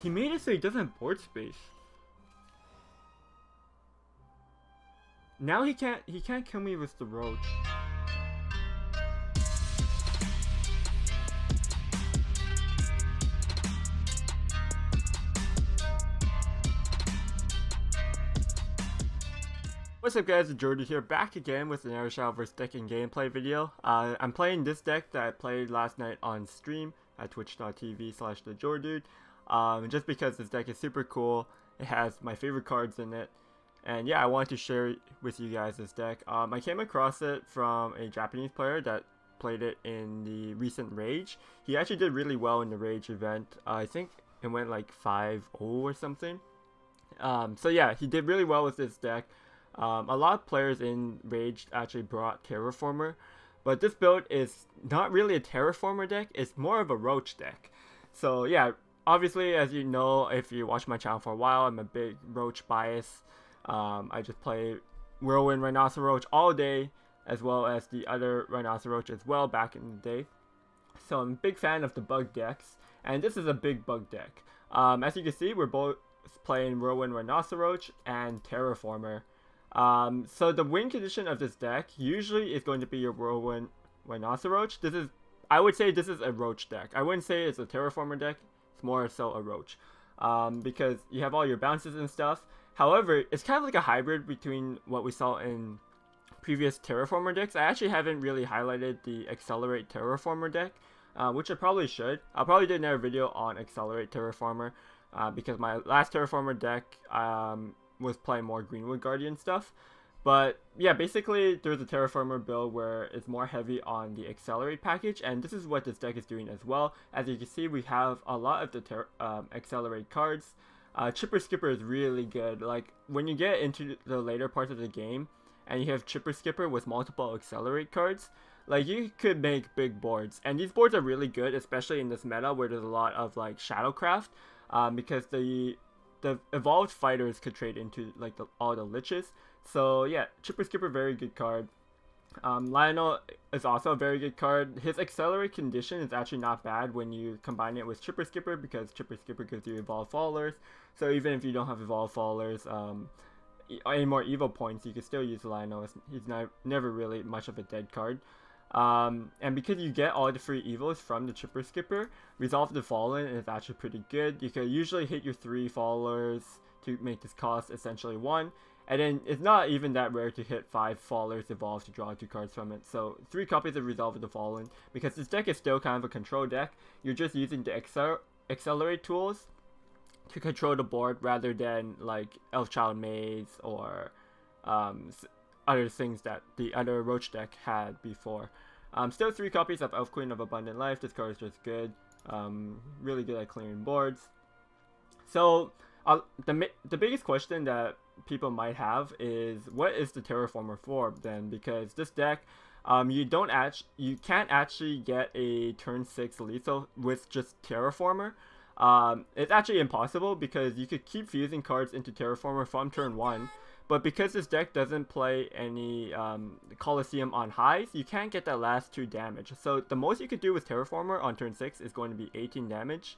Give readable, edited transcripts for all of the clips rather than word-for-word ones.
He made it so he doesn't have board space. Now he can't kill me with the Roach. What's up guys, TheJordude here, back again with another Shadowverse deck and gameplay video. I'm playing this deck that I played last night on stream at twitch.tv/TheJordude. Just because this deck is super cool, it has my favorite cards in it. And yeah, I wanted to share with you guys this deck. I came across it from a Japanese player that played it in the recent Rage. He actually did really well in the Rage event. I think it went like 5-0 or something. So yeah, he did really well with this deck. A lot of players in Rage actually brought Terrorformer, but this build is not really a Terrorformer deck, it's more of a Roach deck. So yeah, obviously, as you know, if you watch my channel for a while, I'm a big Roach bias. I just play Whirlwind Rhinoceros all day, as well as the other Rhinoceros as well back in the day. So I'm a big fan of the bug decks, and this is a big bug deck. As you can see, we're both playing Whirlwind Rhinoceros and Terrorformer. So the win condition of this deck usually is going to be your Whirlwind Rhinoceros. I would say this is a Roach deck. I wouldn't say it's a Terrorformer deck. It's more so a Roach. Because you have all your bounces and stuff. However, it's kind of like a hybrid between what we saw in previous Terrorformer decks. I actually haven't really highlighted the Accelerate Terrorformer deck, which I probably should. I'll probably do another video on Accelerate Terrorformer, because my last Terrorformer deck, was playing more Greenwood Guardian stuff. But yeah, basically there's a Terrorformer build where it's more heavy on the Accelerate package, and this is what this deck is doing as well. As you can see, we have a lot of the Accelerate cards. Chipper Skipper is really good. Like when you get into the later parts of the game and you have Chipper Skipper with multiple Accelerate cards, like you could make big boards, and these boards are really good, especially in this meta where there's a lot of like Shadowcraft, because the evolved fighters could trade into like all the liches. So yeah, Chipper Skipper, very good card. Lionel is also a very good card. His Accelerate condition is actually not bad when you combine it with Chipper Skipper, because Chipper Skipper gives you evolved fallers. So even if you don't have evolved fallers, any more evil points, you can still use Lionel. He's never really much of a dead card. And because you get all the free evils from the Chipper Skipper, Resolve the Fallen is actually pretty good. You can usually hit your 3 fallers to make this cost essentially 1. And then it's not even that rare to hit 5 fallers evolved to draw 2 cards from it. So 3 copies of Resolve the Fallen. Because this deck is still kind of a control deck, you're just using the Accelerate tools to control the board rather than like Elfchild Maze or other things that the other Roach deck had before. Still 3 copies of Elf Queen of Abundant Life. This card is just good. Really good at clearing boards. So the biggest question that people might have is, what is the Terrorformer for then? Because this deck, you can't actually get a turn 6 lethal with just Terrorformer. It's actually impossible because you could keep fusing cards into Terrorformer from turn 1. But because this deck doesn't play any Colosseum on highs, you can't get that last 2 damage. So the most you could do with Terrorformer on turn 6 is going to be 18 damage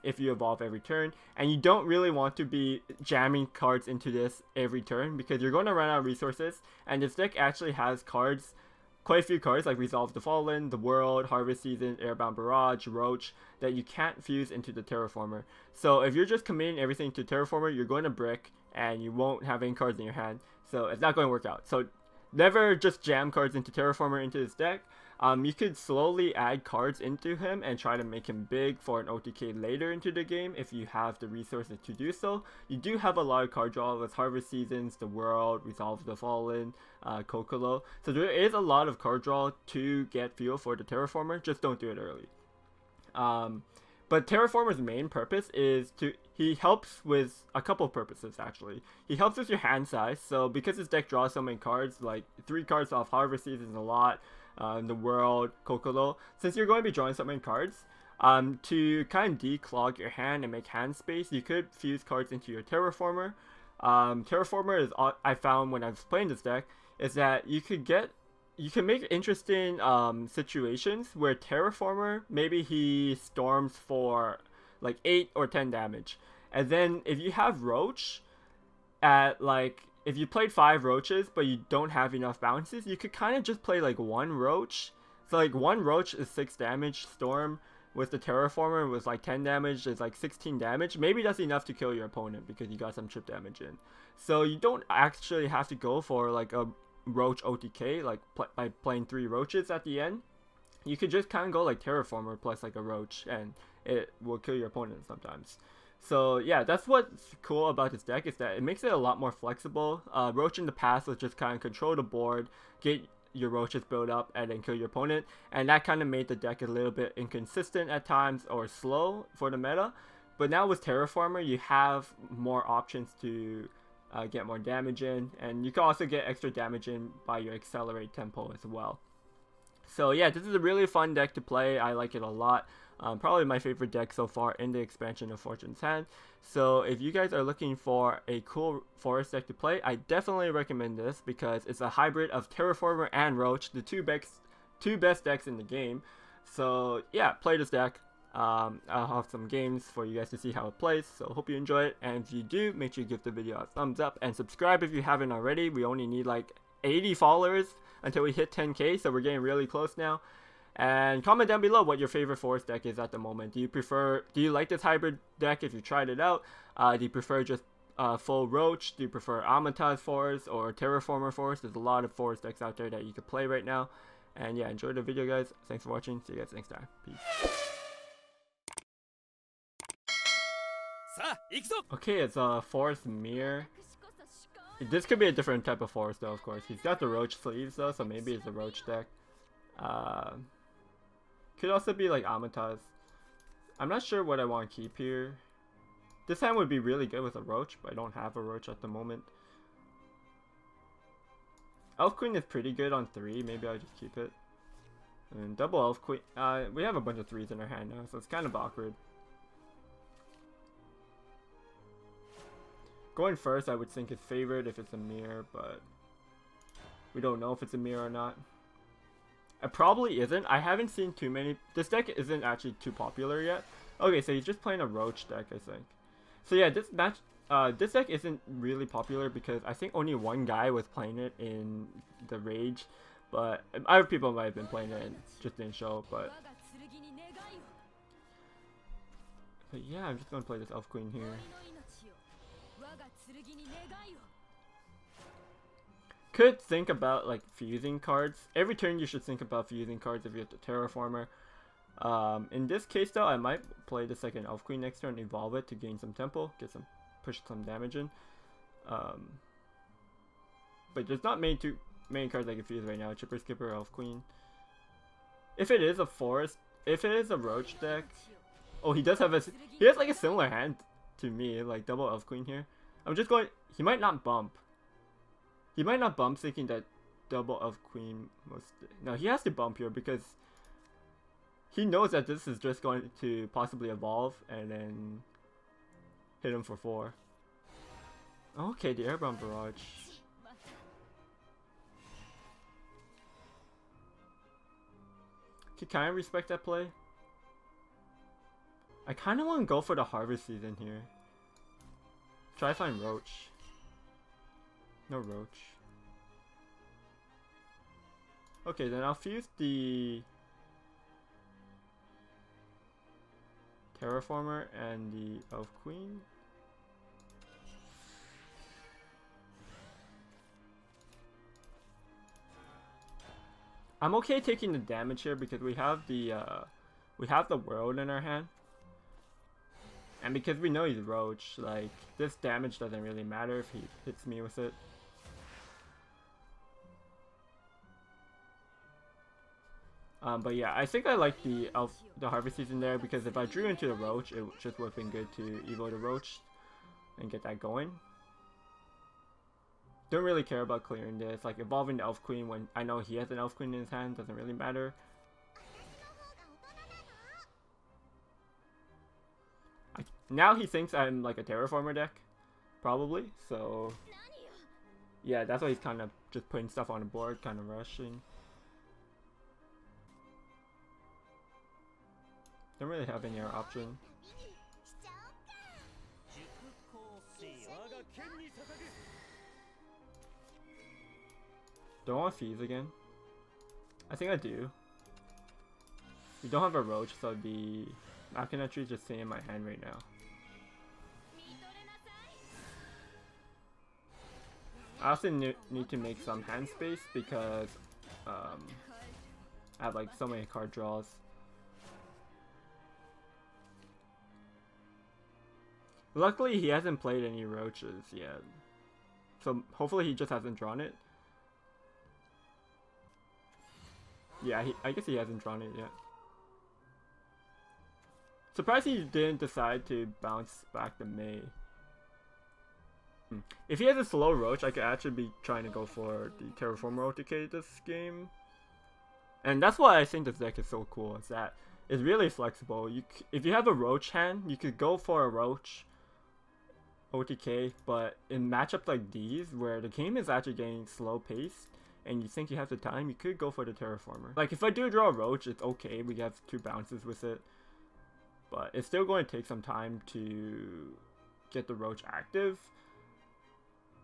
if you evolve every turn. And you don't really want to be jamming cards into this every turn because you're going to run out of resources. And this deck actually has cards, quite a few cards like Resolve the Fallen, The World, Harvest Season, Airbound Barrage, Roach, that you can't fuse into the Terrorformer. So if you're just committing everything to Terrorformer, you're going to brick and you won't have any cards in your hand. So it's not going to work out. So never just jam cards into Terrorformer into this deck. You could slowly add cards into him and try to make him big for an OTK later into the game if you have the resources to do so. You do have a lot of card draw with Harvest Seasons, The World, Resolve the Fallen, Kokolo. So there is a lot of card draw to get fuel for the Terrorformer, just don't do it early. But Terrorformer's main purpose is he helps with a couple of purposes actually. He helps with your hand size, so because his deck draws so many cards, like 3 cards off Harvest Season is a lot, The World, Kokolo, since you're going to be drawing so many cards, to kind of declog your hand and make hand space, you could fuse cards into your Terrorformer. Terrorformer is, I found when I was playing this deck, is that you can make interesting situations where Terrorformer, maybe he storms for like 8 or 10 damage. And then if you have Roach at like, if you played 5 Roaches but you don't have enough bounces, you could kind of just play like 1 Roach. So like 1 Roach is 6 damage, Storm with the Terrorformer was like 10 damage, is like 16 damage. Maybe that's enough to kill your opponent because you got some chip damage in. So you don't actually have to go for like a Roach OTK, like by playing 3 Roaches at the end. You could just kind of go like Terrorformer plus like a Roach, and it will kill your opponent sometimes. So yeah, that's what's cool about this deck, is that it makes it a lot more flexible. Roach in the past was just kind of control the board, get your Roaches build up, and then kill your opponent, and that kind of made the deck a little bit inconsistent at times or slow for the meta. But now with Terraformer, you have more options to get more damage in, and you can also get extra damage in by your accelerate tempo as well. So yeah, this is a really fun deck to play. I like it a lot. Probably my favorite deck so far in the expansion of Fortune's Hand. So if you guys are looking for a cool forest deck to play, I definitely recommend this because it's a hybrid of Terraformer and Roach, the two best decks in the game. So yeah, play this deck. I'll have some games for you guys to see how it plays, so hope you enjoy it. And if you do, make sure you give the video a thumbs up and subscribe if you haven't already. We only need like 80 followers until we hit 10k, so we're getting really close now. And comment down below what your favorite forest deck is at the moment. Do you like this hybrid deck if you tried it out? Do you prefer just full Roach? Do you prefer Amata's Forest or Terraformer Forest? There's a lot of forest decks out there that you could play right now. And yeah, enjoy the video, guys. Thanks for watching. See you guys next time. Peace. Okay, it's a Forest Mirror. This could be a different type of forest though, of course. He's got the Roach sleeves though, so maybe it's a Roach deck. Could also be like Amata's. I'm not sure what I want to keep here. This hand would be really good with a Roach, but I don't have a Roach at the moment. Elf Queen is pretty good on 3, maybe I'll just keep it. And double Elf Queen, we have a bunch of 3s in our hand now, so it's kind of awkward. Going first, I would think is favored if it's a mirror, but we don't know if it's a mirror or not. It probably isn't. I haven't seen too many. This deck isn't actually too popular yet. Okay, so he's just playing a Roach deck, I think. So yeah, this deck isn't really popular because I think only one guy was playing it in the Rage, but other people might have been playing it and just didn't show. But yeah, I'm just gonna play this Elf Queen here. Could think about like fusing cards. Every turn you should think about fusing cards if you have the Terraformer. In this case though, I might play the second Elf Queen next turn, evolve it to gain some tempo, push some damage in. But there's not many cards I can fuse right now. Chipper Skipper, Elf Queen. If it is a forest, if it is a Roach deck, oh, he has like a similar hand to me, like double Elf Queen here. I'm just going, he might not bump. He might not bump thinking that double Elf Queen was... No, he has to bump here because he knows that this is just going to possibly evolve and then hit him for 4. Okay, the Airbound Barrage. Okay, kind of respect that play. I kind of want to go for the Harvest Season here. Try to find Roach. No Roach. Okay, then I'll fuse the Terraformer and the Elf Queen. I'm okay taking the damage here because we have the world in our hand. And because we know he's Roach, like, this damage doesn't really matter if he hits me with it. But yeah, I think I like the Harvest Season there because if I drew into the Roach, it just would have been good to evo the Roach and get that going. Don't really care about clearing this. Like, evolving the Elf Queen when I know he has an Elf Queen in his hand doesn't really matter. Now he thinks I'm like a Terraformer deck, probably, so yeah, that's why he's kind of just putting stuff on the board, kind of rushing. Don't really have any other option. Do I want Fuse again? I think I do. We don't have a Roach, so the Machina Tree is just sitting in my hand right now. I also need to make some hand space because I have like so many card draws. Luckily, he hasn't played any Roaches yet, so hopefully he just hasn't drawn it. Yeah, I guess he hasn't drawn it yet. Surprised he didn't decide to bounce back to May. If he has a slow Roach, I could actually be trying to go for the Terrorformer OTK this game. And that's why I think this deck is so cool, is that it's really flexible. If you have a Roach hand, you could go for a Roach OTK, but in matchups like these, where the game is actually getting slow paced, and you think you have the time, you could go for the Terrorformer. Like, if I do draw a Roach, it's okay, we have 2 bounces with it. But it's still going to take some time to get the Roach active.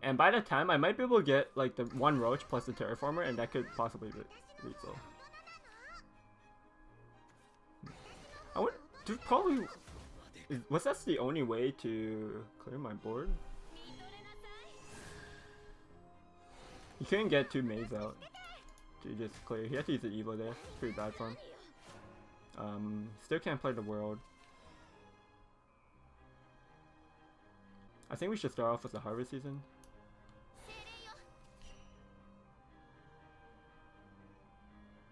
And by that time, I might be able to get like the 1 Roach plus the Terrorformer, and that could possibly be lethal. I would probably... Was that the only way to clear my board? He couldn't get 2 Maze out to just clear. He had to use the Evo there. Pretty bad for him. Still can't play the world. I think we should start off with the Harvest Season.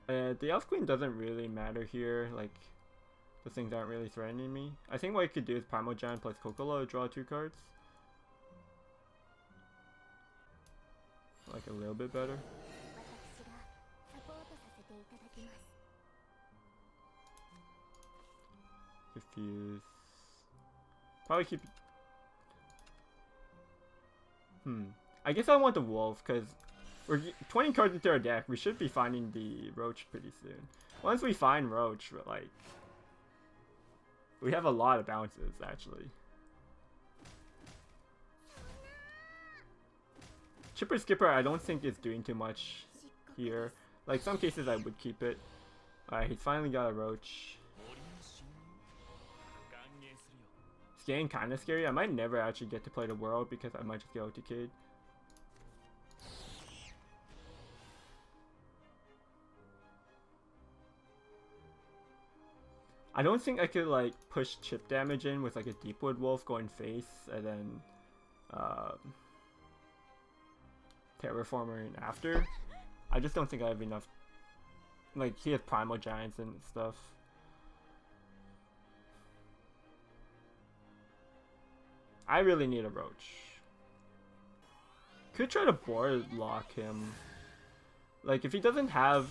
The Elf Queen doesn't really matter here, like, the things aren't really threatening me. I think what I could do is Primogen plus Kokolo to draw 2 cards. Like, a little bit better. Confuse. Probably keep... I guess I want the Wolf, because we're 20 cards into our deck. We should be finding the Roach pretty soon. Once we find Roach, like, we have a lot of bounces, actually. Chipper Skipper, I don't think is doing too much here. Like, some cases I would keep it. Alright, he's finally got a Roach. It's getting kind of scary. I might never actually get to play the world because I might just get OTK'd. I don't think I could like push chip damage in with like a Deepwood Wolf going face and then Terrorformer in after. I just don't think I have enough. Like, he has Primal Giants and stuff. I really need a Roach. Could try to board lock him. Like, if he doesn't have...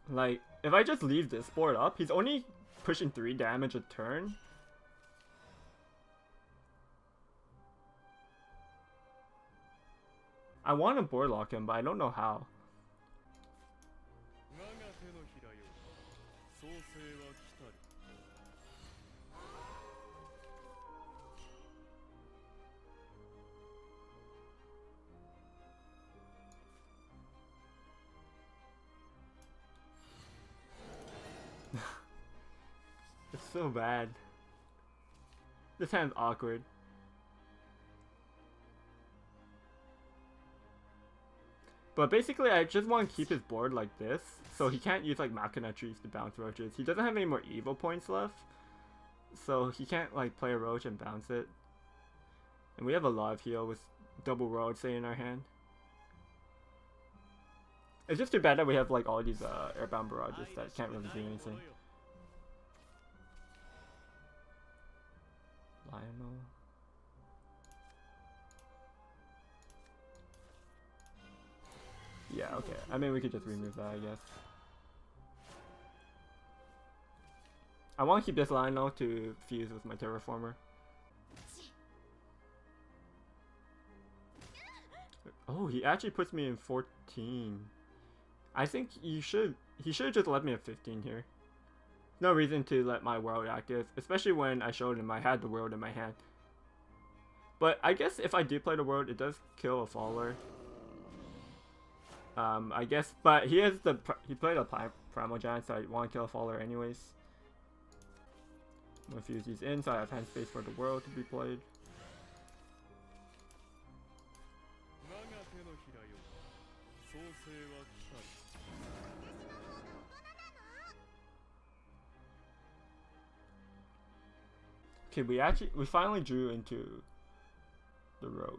Like, if I just leave this board up, he's only pushing 3 damage a turn. I want to board lock him, but I don't know how. It's so bad. This hand's awkward. But basically, I just want to keep his board like this, so he can't use like Machina Trees to bounce Roaches. He doesn't have any more Evo points left, so he can't like play a Roach and bounce it. And we have a lot of heal with double Roach say in our hand. It's just too bad that we have like all these airbound barrages that can't really do anything. Lionel. Yeah, okay. I mean, we could just remove that, I guess. I want to keep this Lionel to fuse with my Terrorformer. Oh, he actually puts me in 14. I think he should have just let me at 15 here. No reason to let my world active, especially when I showed him I had the world in my hand. But I guess if I do play the world, it does kill a faller. I guess, but he played a Primal Giant, so I want to kill a faller anyways. I'm gonna fuse these in so I have hand space for the world to be played. Okay, we finally drew into the Roach.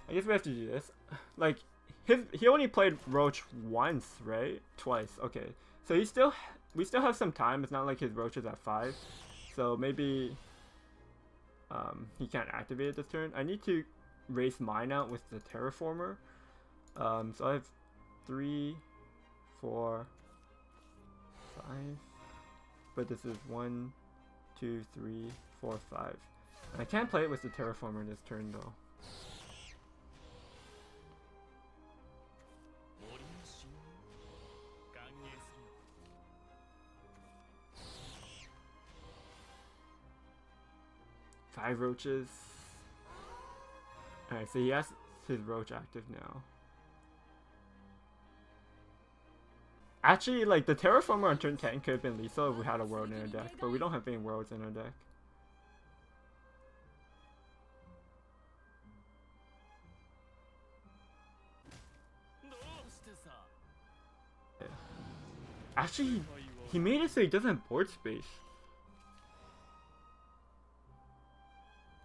I guess we have to do this. Like, he only played Roach once, right? Twice. Okay, so we still have some time. It's not like his Roach is at 5, so maybe he can't activate it this turn. I need to race mine out with the Terrorformer. So I have 3, 4, 5, but this is 1, 2, 3, 4, 5. And I can't play it with the Terrorformer this turn though. Five roaches. Alright, so he has his Roach active now. Actually, like, the Terraformer on turn 10 could have been lethal if we had a world in our deck, but we don't have any worlds in our deck. Yeah. Actually, he made it so he doesn't have board space.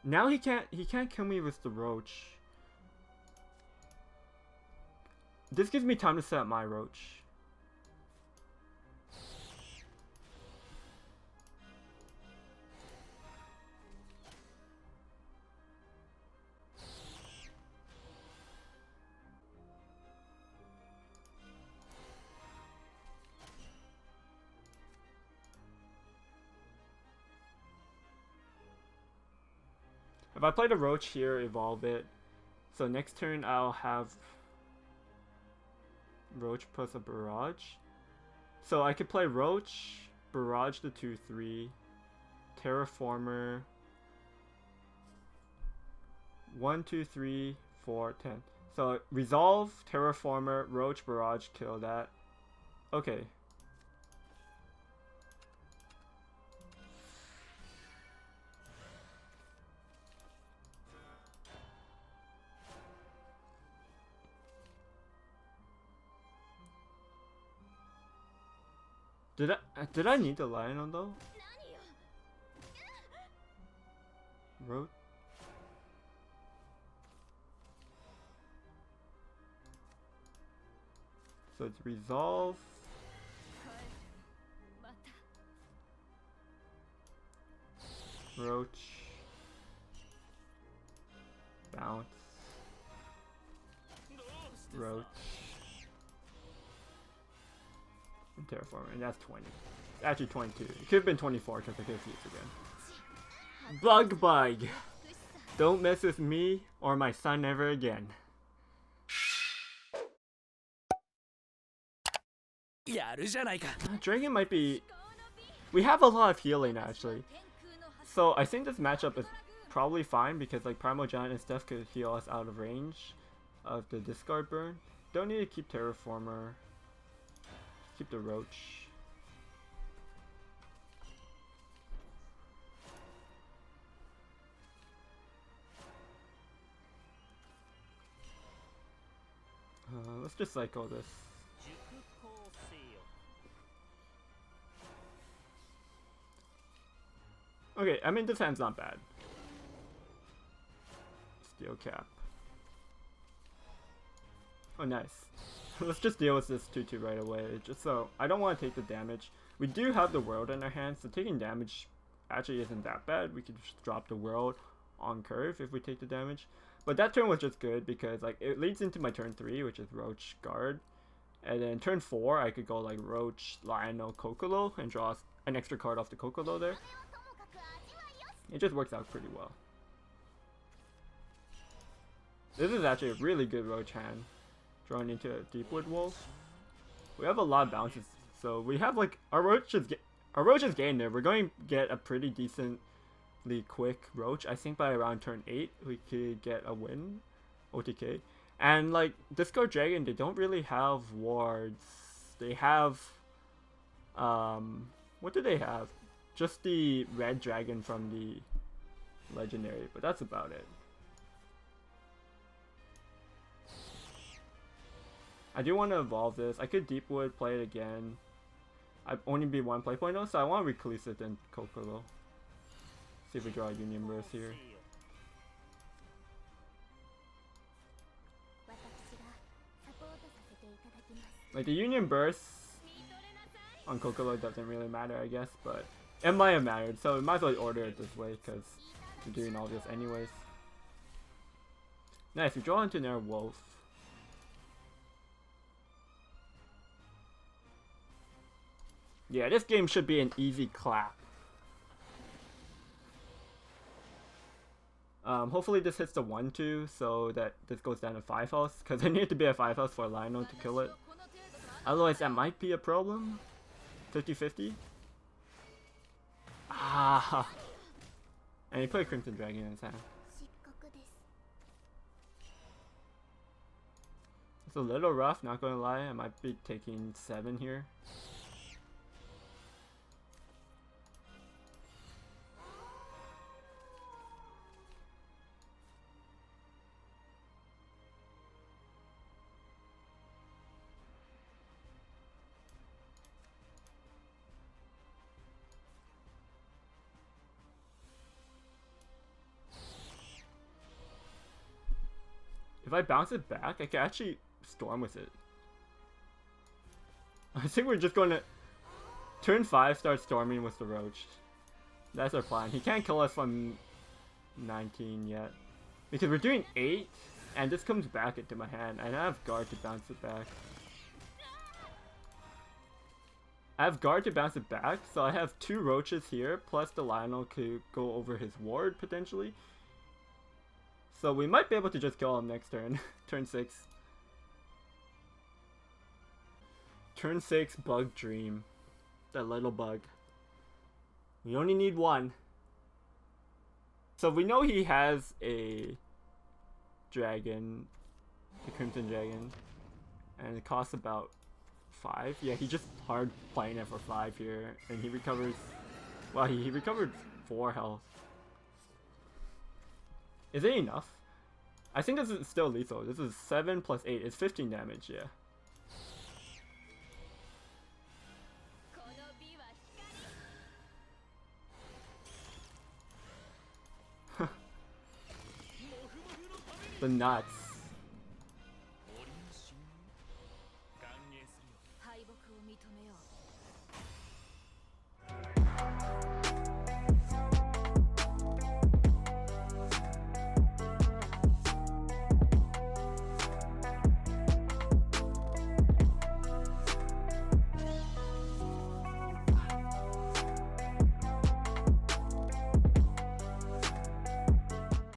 Now he can't kill me with the Roach. This gives me time to set up my Roach. If I play the Roach here, evolve it. So next turn I'll have Roach plus a Barrage. So I could play Roach, Barrage the 2/3, Terraformer, 1, 2, 3, 4, 10. So resolve, Terraformer, Roach, Barrage, kill that. Okay. Did I need the lion on though? Roach. So it's resolve. Roach. Bounce. Roach. And Terraformer, and that's 20. It's actually 22. It could have been 24 because I could have used again. Bug. Don't mess with me or my son ever again. Dragon might be... We have a lot of healing actually. So I think this matchup is probably fine because like Primal Giant and stuff could heal us out of range of the discard burn. Don't need to keep Terraformer. Keep the Roach. Let's just cycle this. Okay, I mean this hand's not bad. Steel cap. Oh nice. Let's just deal with this 2/2 right away, just so I don't want to take the damage. We do have the world in our hands, so taking damage actually isn't that bad. We could just drop the world on curve if we take the damage. But that turn was just good because like it leads into my turn 3, which is Roach guard. And then turn 4 I could go like Roach, Lionel, Kokolo and draw an extra card off the Kokolo there. It just works out pretty well. This is actually a really good Roach hand. Drawing into a Deepwood Wolf. We have a lot of bounces, so we have like our Roach is getting there. We're going to get a pretty decently quick Roach. I think by around turn 8 we could get a win. OTK. And like Disco Dragon, they don't really have wards. They have what do they have? Just the red dragon from the legendary, but that's about it. I do want to evolve this. I could Deepwood, play it again. I'd only be one play point though, so I want to recluse it in Kokoro. See if we draw a Union Burst here. Like the Union Burst on Kokoro doesn't really matter, I guess, but it might have mattered, so we might as well order it this way because we're doing all this anyways. Nice, we draw into another Wolf. Yeah, this game should be an easy clap. Hopefully this hits the 1-2 so that this goes down to 5 health, because I need to be at 5 health for Lionel to kill it. Otherwise that might be a problem. 50-50. Ah! And he put a Crimson Dragon in his hand. It's a little rough, not gonna lie. I might be taking 7 here. If I bounce it back, I can actually storm with it. I think we're just going to turn 5 start storming with the Roach. That's our plan. He can't kill us from 19 yet. Because we're doing 8 and this comes back into my hand and I have guard to bounce it back. I have guard to bounce it back, so I have 2 Roaches here, plus the Lionel could go over his ward potentially. So we might be able to just kill him next turn. Turn 6. Turn 6, Bug Dream. That little bug. We only need 1. So we know he has a dragon. The Crimson Dragon. And it costs about 5. Yeah, he just hard playing it for 5 here. And he recovers... Well, he recovered 4 health. Is it enough? I think this is still lethal. This is 7 plus 8. It's 15 damage, yeah. The nuts.